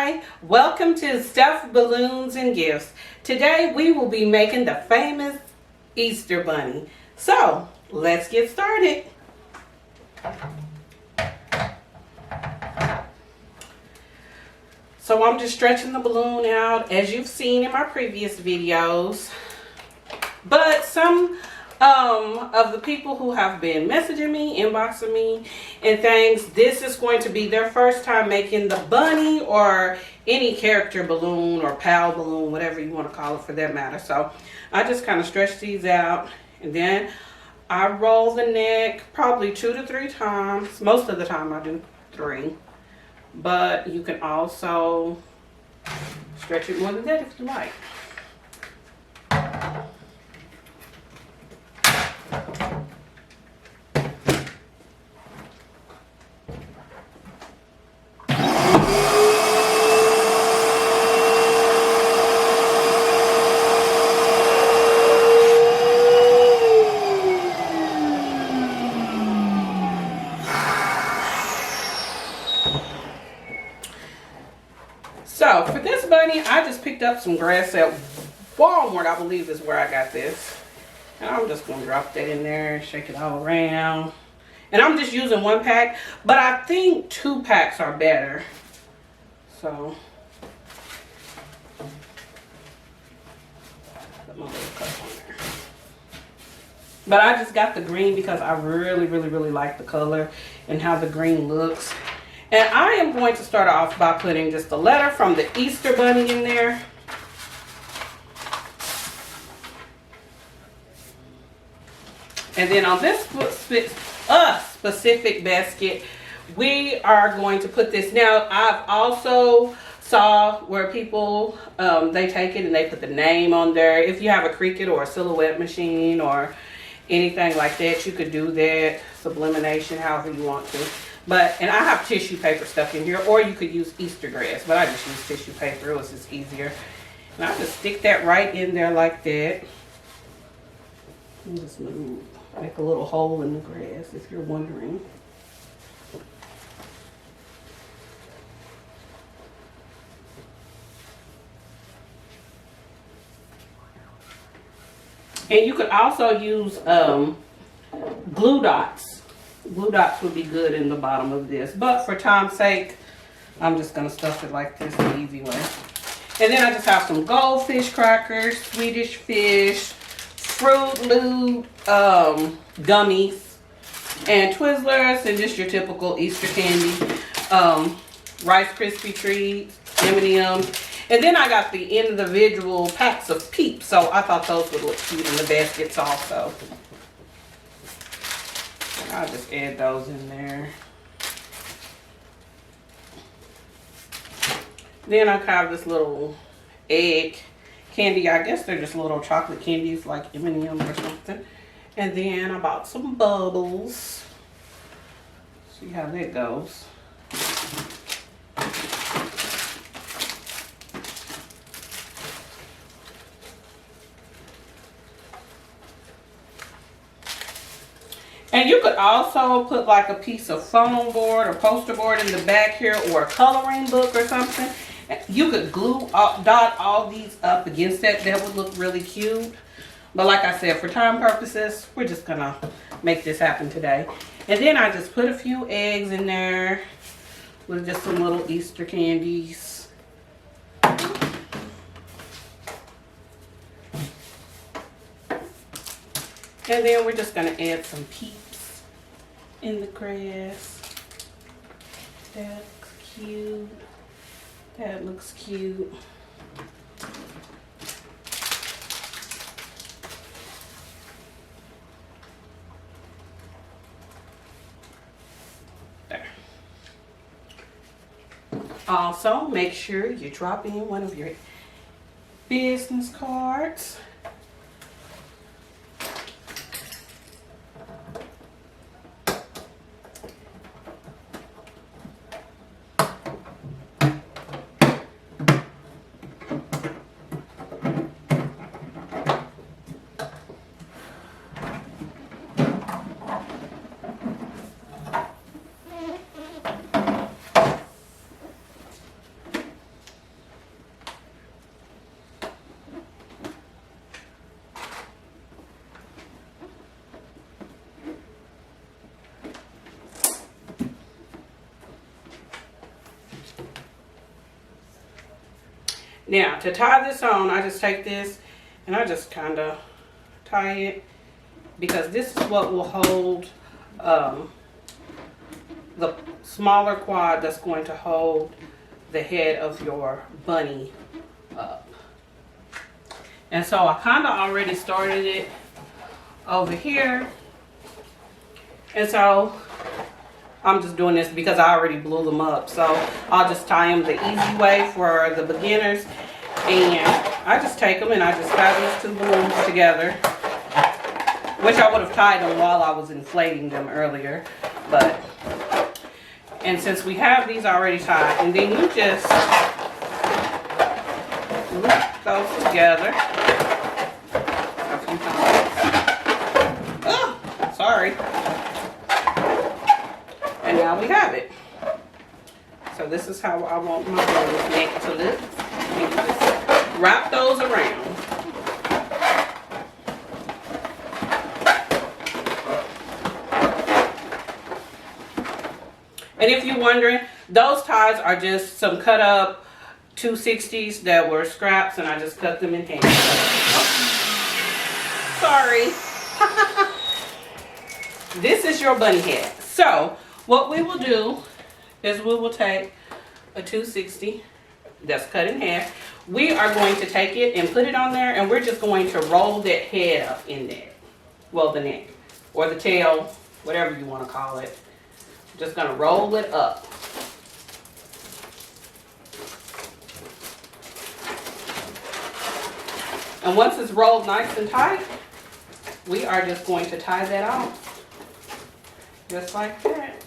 Hi, welcome to Stuffed Balloons and Gifts. Today we will be making the famous Easter Bunny. So, let's get started. So I'm just stretching the balloon out as you've seen in my previous videos. But some of the people who have been messaging me, inboxing me and things, this is going to be their first time making the bunny or any character balloon or pal balloon, whatever you want to call it for that matter. So I just kind of stretch these out and then I roll the neck probably 2 to 3 times. Most of the time I do 3, but you can also stretch it more than that if you like. So for this bunny, I just picked up some grass at Walmart, I believe is where I got this. And I'm just going to drop that in there, shake it all around. And I'm just using 1 pack, but I think 2 packs are better. So, put my little cup on there. But I just got the green because I really like the color and how the green looks. And I am going to start off by putting just a letter from the Easter Bunny in there. And then on this specific basket, we are going to put this. Now, I've also saw where people, they take it and they put the name on there. If you have a Cricut or a Silhouette machine or anything like that, you could do that. Sublimination, however you want to. And I have tissue paper stuck in here, or you could use Easter grass, but I just use tissue paper. It was just easier. And I just stick that right in there like that. And just make a little hole in the grass, if you're wondering. And you could also use glue dots. Glue dots would be good in the bottom of this, but for time's sake, I'm just gonna stuff it like this the easy way. And then I just have some goldfish crackers, Swedish fish, Fruit Loop gummies, and Twizzlers, and just your typical Easter candy, Rice Krispie treats, M&M's. And then I got the individual packs of Peeps, so I thought those would look cute in the baskets also. I'll just add those in there. Then I have this little egg candy. I guess they're just little chocolate candies like M&M's or something. And then I bought some bubbles. See how that goes. And you could also put like a piece of foam board or poster board in the back here, or a coloring book or something. You could dot all these up against that. That would look really cute. But like I said, for time purposes, we're just gonna make this happen today. And then I just put a few eggs in there with just some little Easter candies. And then we're just gonna add some Peeps in the grass. That looks cute. That looks cute. There. Also, make sure you drop in one of your business cards. Now, to tie this on, I just take this and I just kind of tie it, because this is what will hold the smaller quad that's going to hold the head of your bunny up. And so I kind of already started it over here. And so I'm just doing this because I already blew them up. So I'll just tie them the easy way for the beginners. And I just take them and I just tie these two balloons together, which I would have tied them while I was inflating them earlier. And since we have these already tied, and then you just loop those together a few times. Oh, sorry. And now we have it. So this is how I want my balloon neck to look. And you just wrap those around. And if you're wondering, those ties are just some cut up 260s that were scraps, and I just cut them in half. Oh, sorry. This is your bunny head. So what we will do is we will take a 260 that's cut in half. We are going to take it and put it on there, and we're just going to roll that head up in there. Well, the neck or the tail, whatever you want to call it. Just gonna roll it up. And once it's rolled nice and tight, we are just going to tie that on. Just like that.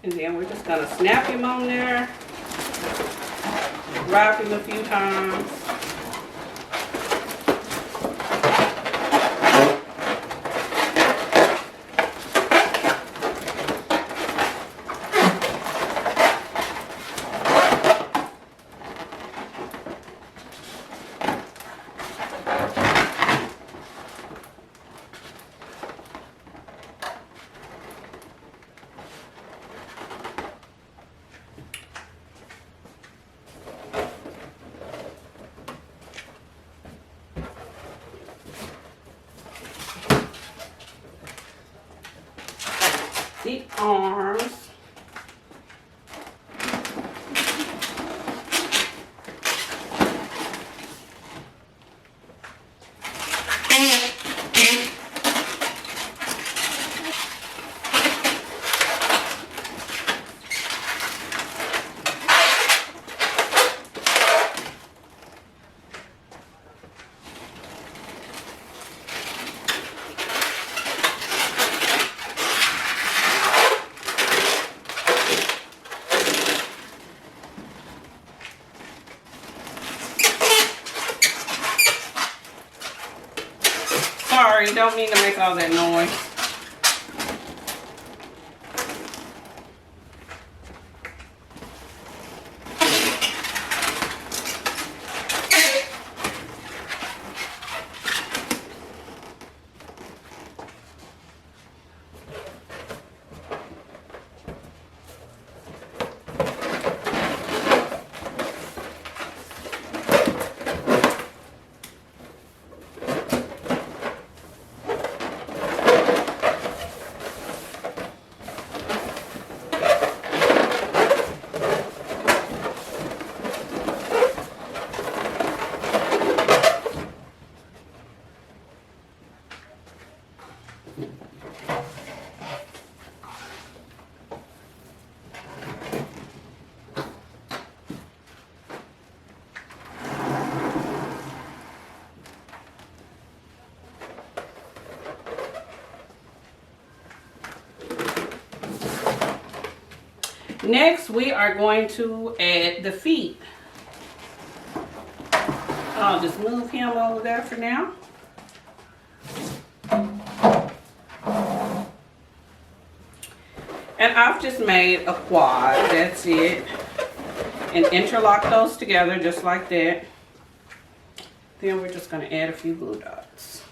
And then we're just gonna snap him on there, wrap him a few times. The arms. Sorry, don't mean to make all that noise. Next, we are going to add the feet. I'll just move him over there for now. And I've just made a quad, that's it. And interlock those together just like that. Then we're just going to add a few glue dots.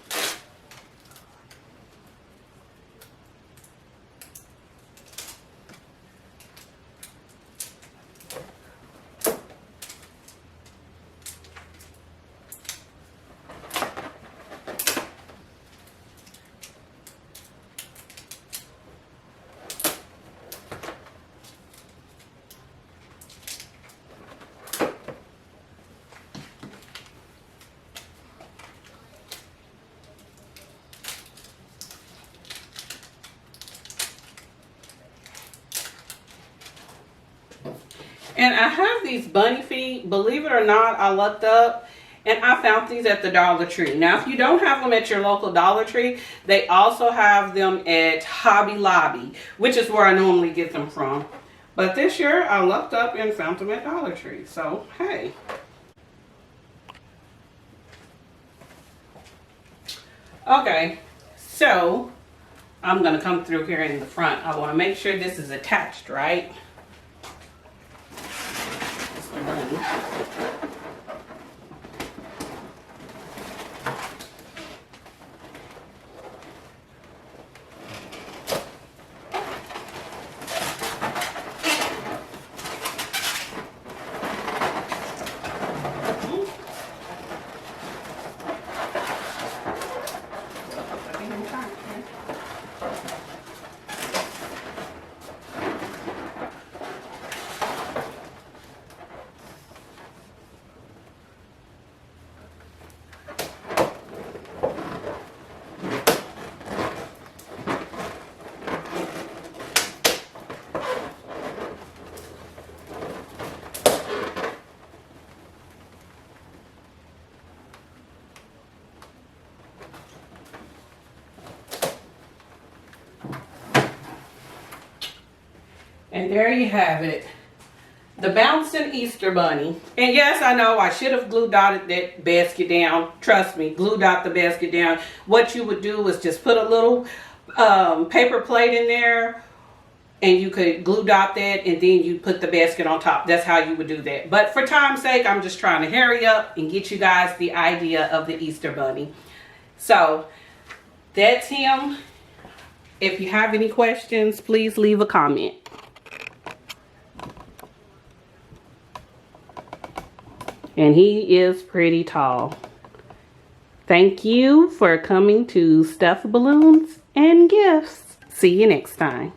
And I have these bunny feet. Believe it or not, I looked up and I found these at the Dollar Tree. Now, if you don't have them at your local Dollar Tree, they also have them at Hobby Lobby, which is where I normally get them from. But this year, I looked up and found them at Dollar Tree. So, hey. Okay, so I'm going to come through here in the front. I want to make sure this is attached, right? It's the bunny. And there you have it. The bouncing Easter bunny. And yes, I know I should have glue dotted that basket down. Trust me, glue dot the basket down. What you would do is just put a little paper plate in there, and you could glue dot that, and then you put the basket on top. That's how you would do that. But for time's sake, I'm just trying to hurry up and get you guys the idea of the Easter bunny. So that's him. If you have any questions, please leave a comment. And he is pretty tall. Thank you for coming to Stuff Balloons and Gifts. See you next time.